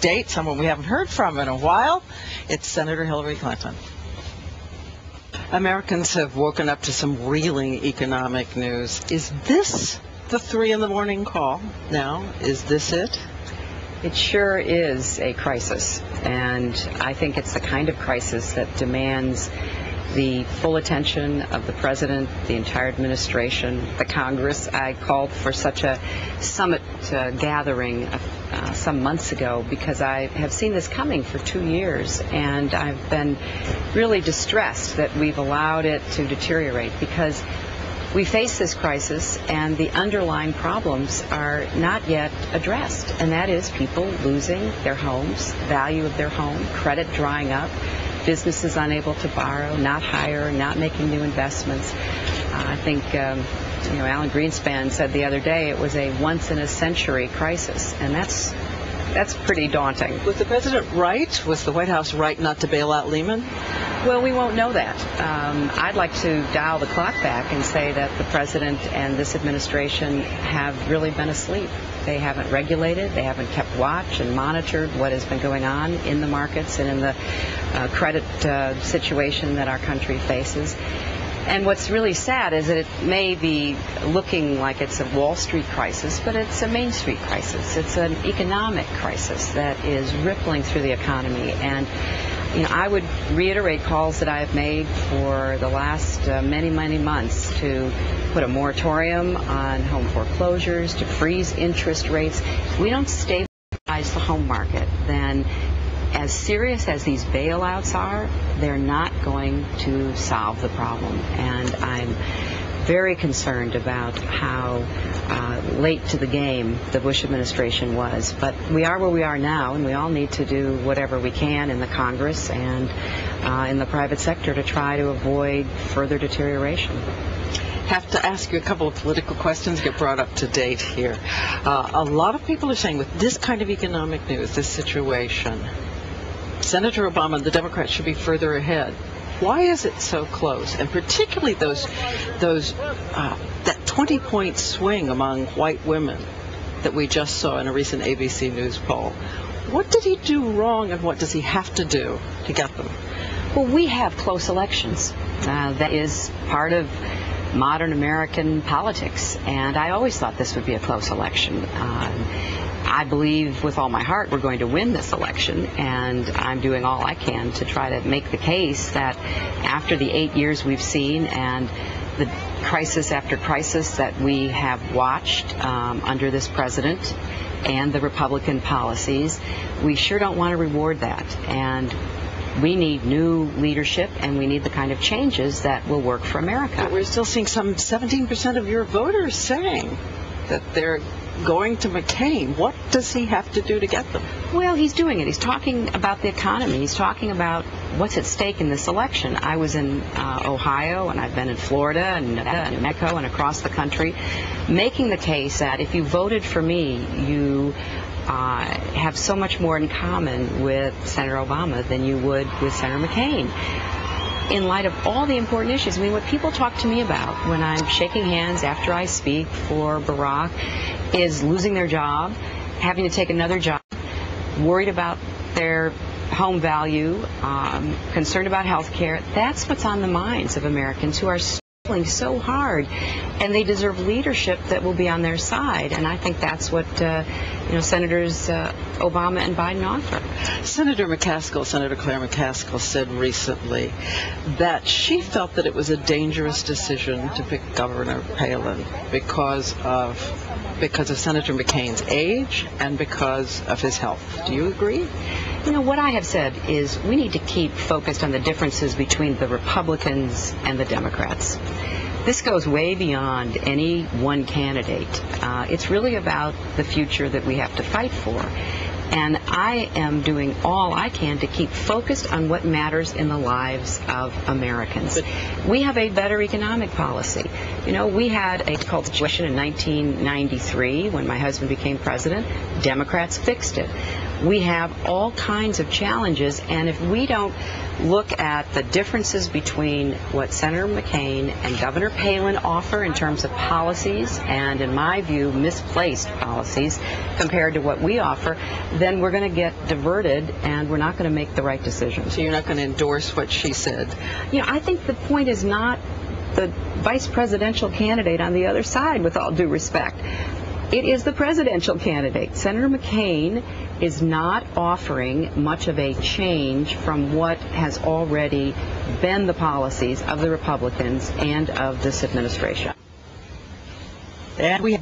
date, someone we haven't heard from in a while. It's Senator Hillary Clinton. Americans have woken up to some reeling economic news. Is this the 3 in the morning call now? Is this it? It sure is a crisis, and I think it's the kind of crisis that demands the full attention of the President, the entire administration, the Congress. I called for such a summit gathering some months ago because I have seen this coming for 2 years, and I've been really distressed that we've allowed it to deteriorate, because we face this crisis and the underlying problems are not yet addressed, and that is people losing their homes, value of their home, credit drying up, businesses unable to borrow, not hire, not making new investments. I think Alan Greenspan said the other day it was a once-in-a-century crisis, and that's pretty daunting. Was the President right? Was the White House right not to bail out Lehman? Well, we won't know that. I'd like to dial the clock back and say that the President and this administration have really been asleep. They haven't regulated, they haven't kept watch and monitored what has been going on in the markets and in the credit situation that our country faces. And what's really sad is that it may be looking like it's a Wall Street crisis, but it's a Main Street crisis. It's an economic crisis that is rippling through the economy. And I would reiterate calls that I have made for the last many months to put a moratorium on home foreclosures, to freeze interest rates. If we don't stabilize the home market, then as serious as these bailouts are, they're not going to solve the problem. And I'm very concerned about how late to the game the Bush administration was. But we are where we are now, and we all need to do whatever we can in the Congress and in the private sector to try to avoid further deterioration. Have to ask you a couple of political questions, get brought up to date here. A lot of people are saying with this kind of economic news, this situation, Senator Obama and the Democrats should be further ahead. Why is it so close? And particularly that 20-point swing among white women that we just saw in a recent ABC News poll. What did he do wrong, and what does he have to do to get them? Well, we have close elections. That is part of modern American politics, and I always thought this would be a close election. I believe with all my heart we're going to win this election, and I'm doing all I can to try to make the case that after the 8 years we've seen and the crisis after crisis that we have watched under this president and the Republican policies, we sure don't want to reward that. And we need new leadership, and we need the kind of changes that will work for America. But we're still seeing some 17% of your voters saying that they're going to McCain. What does he have to do to get them? Well, he's doing it. He's talking about the economy. He's talking about what's at stake in this election. I was in Ohio, and I've been in Florida and New Mexico and across the country, making the case that if you voted for me, you have so much more in common with Senator Obama than you would with Senator McCain. In light of all the important issues, I mean, what people talk to me about when I'm shaking hands after I speak for Barack is losing their job, having to take another job, worried about their home value, concerned about health care. That's what's on the minds of Americans who are struggling so hard, and they deserve leadership that will be on their side. And I think that's what Senators Obama and Biden offer. Senator Claire McCaskill said recently that she felt that it was a dangerous decision to pick Governor Palin because of Senator McCain's age and because of his health. Do you agree? What I have said is we need to keep focused on the differences between the Republicans and the Democrats. This goes way beyond any one candidate. It's really about the future that we have to fight for. And I am doing all I can to keep focused on what matters in the lives of Americans. We have a better economic policy. We had a difficult situation in 1993 when my husband became president. Democrats fixed it. We have all kinds of challenges, and if we don't look at the differences between what Senator McCain and Governor Palin offer in terms of policies, and in my view, misplaced policies, compared to what we offer, then we're going to get diverted and we're not going to make the right decisions. So you're not going to endorse what she said? You know, I think the point is not the vice presidential candidate on the other side, with all due respect. It is the presidential candidate. Senator McCain is not offering much of a change from what has already been the policies of the Republicans and of this administration. And we have